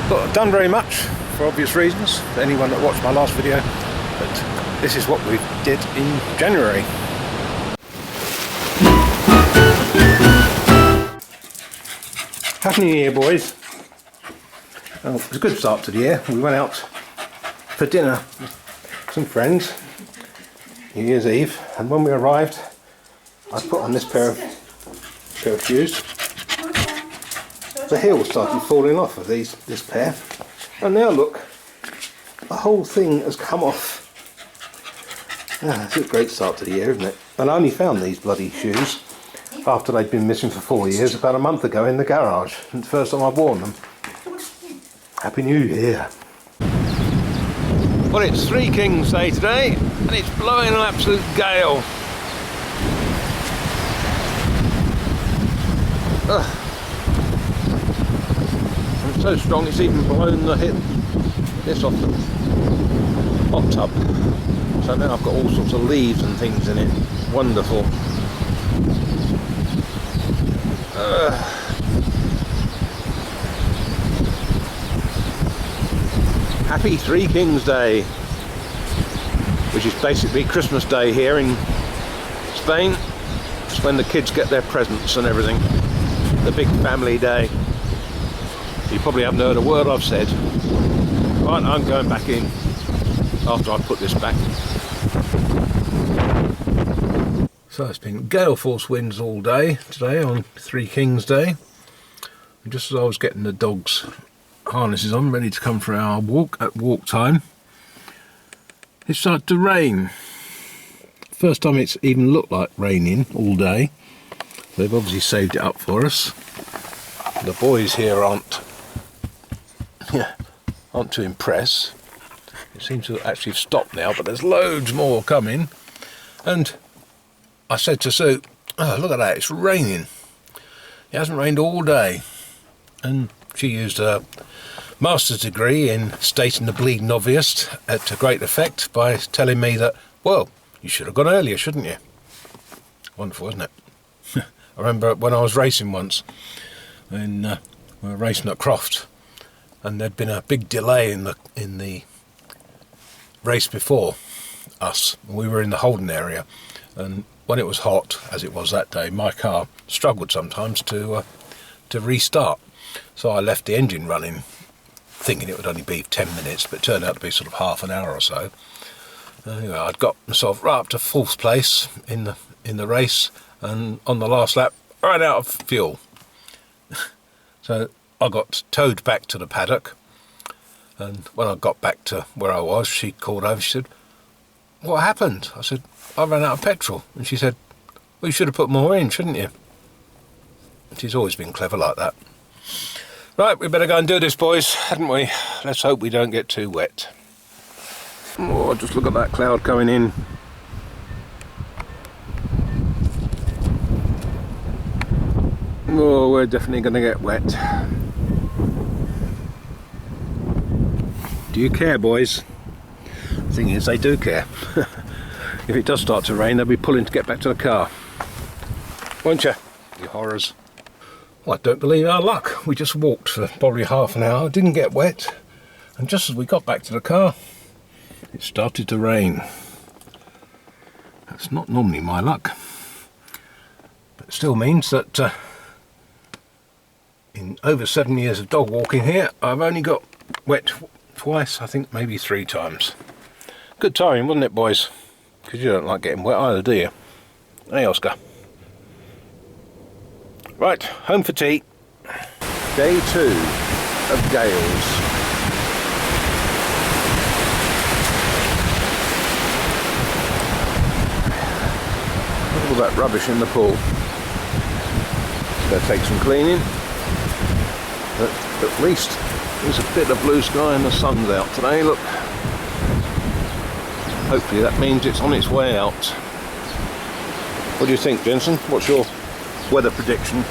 Not done very much for obvious reasons, for anyone that watched my last video, but this is what we did in January. Happy New Year, boys. Well, it was a good start to the year. We went out for dinner with some friends, New Year's Eve, and when we arrived I put on this pair of shoes. The heel started falling off of this pair, and now look, the whole thing has come off. It's a great start to the year, isn't it? And I only found these bloody shoes after they'd been missing for 4 years about a month ago in the garage. It's the first time I've worn them. Happy New Year. Well, it's Three Kings Day today and it's blowing an absolute gale. And it's so strong it's even blown this off the hot tub. So now I've got all sorts of leaves and things in it. Wonderful. Happy Three Kings Day, which is basically Christmas Day here in Spain. It's when the kids get their presents and everything. The big family day. You probably haven't heard a word I've said. Right, I'm going back in after I put this back. So it's been gale force winds all day today on Three Kings Day. And just as I was getting the dogs' harnesses on, ready to come for our walk at walk time, it started to rain. First time it's even looked like raining all day. They've obviously saved it up for us. The boys here aren't too impressed. It seems to actually have stopped now, but there's loads more coming. And I said to Sue, oh, look at that, it's raining. It hasn't rained all day. And she used a master's degree in stating the bleeding obvious to great effect by telling me that, well, you should have gone earlier, shouldn't you? Wonderful, isn't it? I remember when I was racing once, and we were racing at Croft, and there'd been a big delay in the race before us. We were in the holding area, and when it was hot, as it was that day, my car struggled sometimes to restart. So I left the engine running, thinking it would only be 10 minutes, but it turned out to be sort of half an hour or so. Anyway, I'd got myself right up to fourth place in the race, and on the last lap, I ran out of fuel. So I got towed back to the paddock, and when I got back to where I was, she called over, she said, what happened? I said, I ran out of petrol. And she said, well, you should have put more in, shouldn't you? And she's always been clever like that. Right, we better go and do this, boys, hadn't we? Let's hope we don't get too wet. Oh, just look at that cloud coming in. Oh, we're definitely going to get wet. Do you care, boys? The thing is, they do care. If it does start to rain, they'll be pulling to get back to the car. Won't you? You horrors. Well, I don't believe our luck. We just walked for probably half an hour, didn't get wet, and just as we got back to the car, it started to rain. That's not normally my luck, but it still means that in over 7 years of dog walking here, I've only got wet twice, I think maybe 3 times. Good timing, wasn't it, boys? Because you don't like getting wet either, do you? Hey, Oscar. Right, home for tea. Day 2 of gales. Look at all that rubbish in the pool. It's going to take some cleaning. But at least there's a bit of blue sky and the sun's out today, look. Hopefully that means it's on its way out. What do you think, Jenson? What's your weather prediction?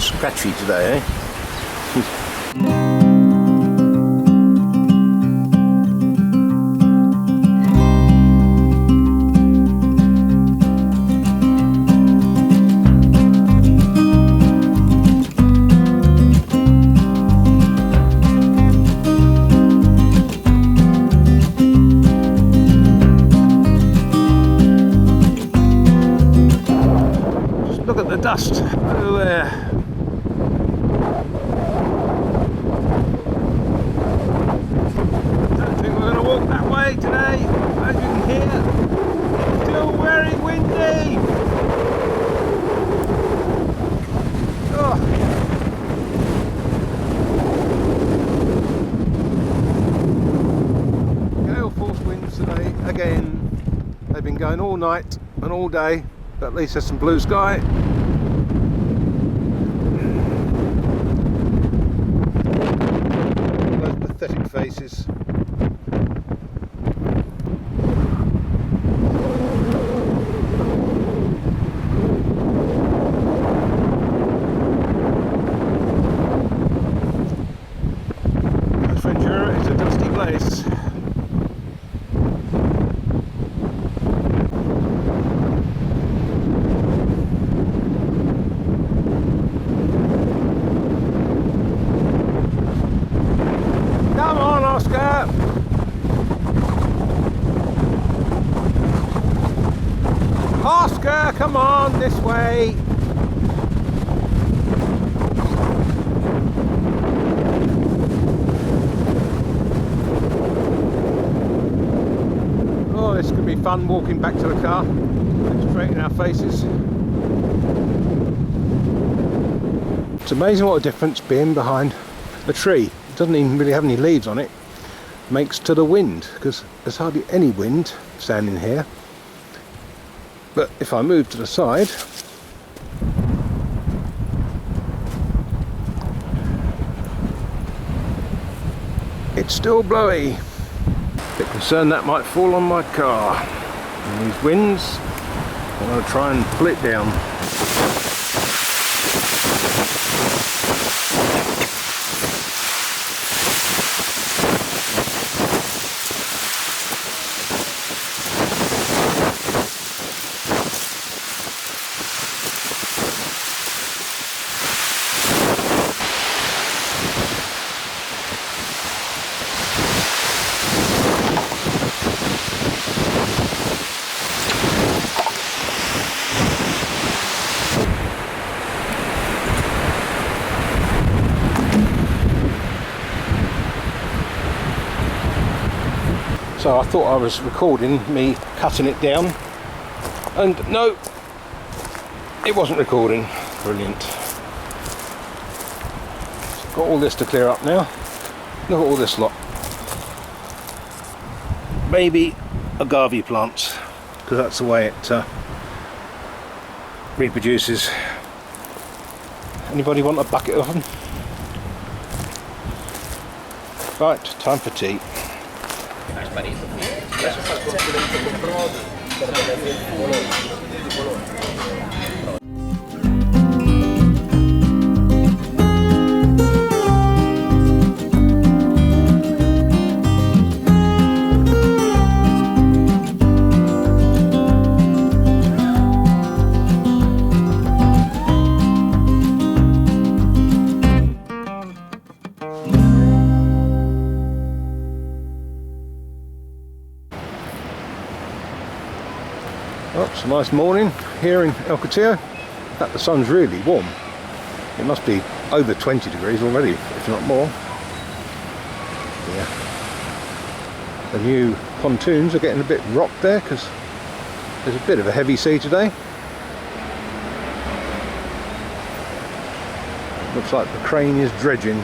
Scratchy today, eh? dust over there. Don't think we're going to walk that way today, as you can hear. Still very windy. Oh. Gale-force winds today again. They've been going all night and all day, but at least there's some blue sky. Those pathetic faces. Fuerteventura is a dusty place. Come on, Oscar! Oscar, come on, this way! Oh, this could be fun walking back to the car. Straight in our faces. It's amazing what a difference being behind a tree. It doesn't even really have any leaves on it. Makes to the wind, because there's hardly any wind standing here. But if I move to the side, it's still blowy. Bit concerned that might fall on my car. And these winds, I'm going to try and pull it down. So I thought I was recording me cutting it down, and no, it wasn't recording. Brilliant. Got all this to clear up now. Look at all this lot. Maybe agave plants, because that's the way it reproduces. Anybody want a bucket of them? Right, time for tea. Well, it's a nice morning here in El Cotillo. In fact, the sun's really warm. It must be over 20 degrees already, if not more. Yeah. The new pontoons are getting a bit rocked there because there's a bit of a heavy sea today. Looks like the crane is dredging.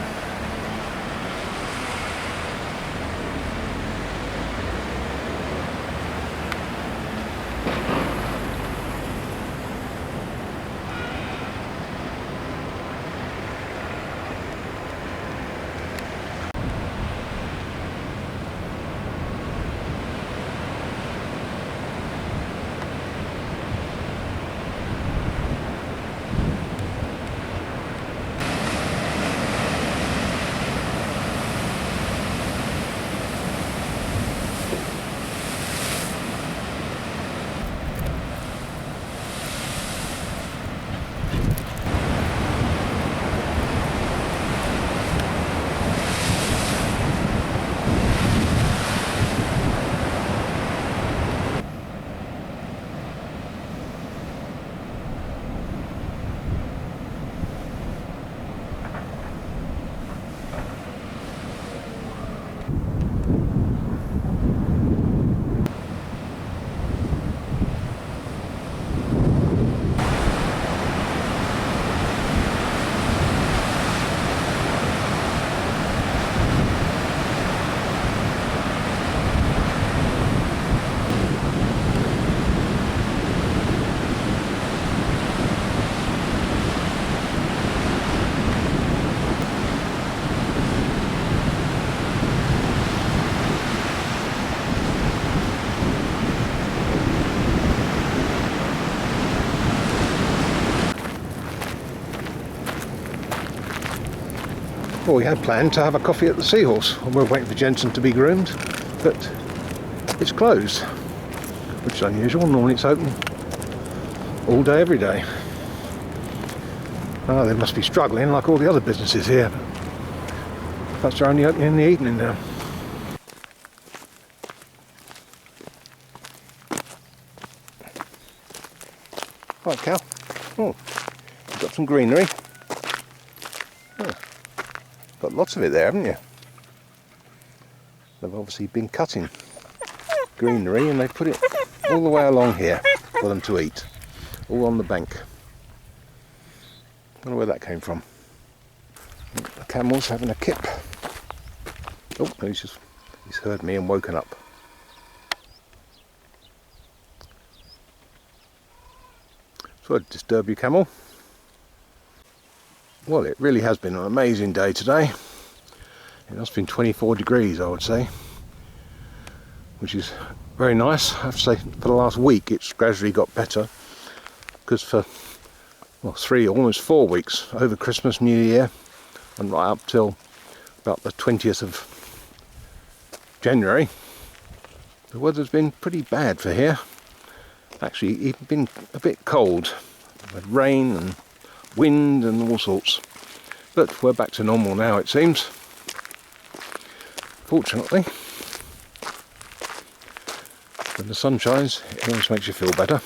Well, we had planned to have a coffee at the Seahorse, and we're waiting for Jenson to be groomed, but it's closed, which is unusual. Normally it's open all day, every day. Oh, they must be struggling like all the other businesses here. Perhaps they're only opening in the evening now. Right, Cal. Oh, you've got some greenery. Oh, got lots of it there, haven't you? They've obviously been cutting greenery and they put it all the way along here for them to eat, all on the bank. I wonder where that came from. The camel's having a kip. Oh, he's heard me and woken up. So I'd disturb you, camel. Well, it really has been an amazing day today. It has been 24 degrees, I would say, which is very nice. I have to say, for the last week it's gradually got better, because for almost 4 weeks, over Christmas, New Year, and right up till about the 20th of January, the weather's been pretty bad for here. Actually, even been a bit cold. We've had rain and wind and all sorts. But we're back to normal now, it seems. Fortunately, when the sun shines, it always makes you feel better.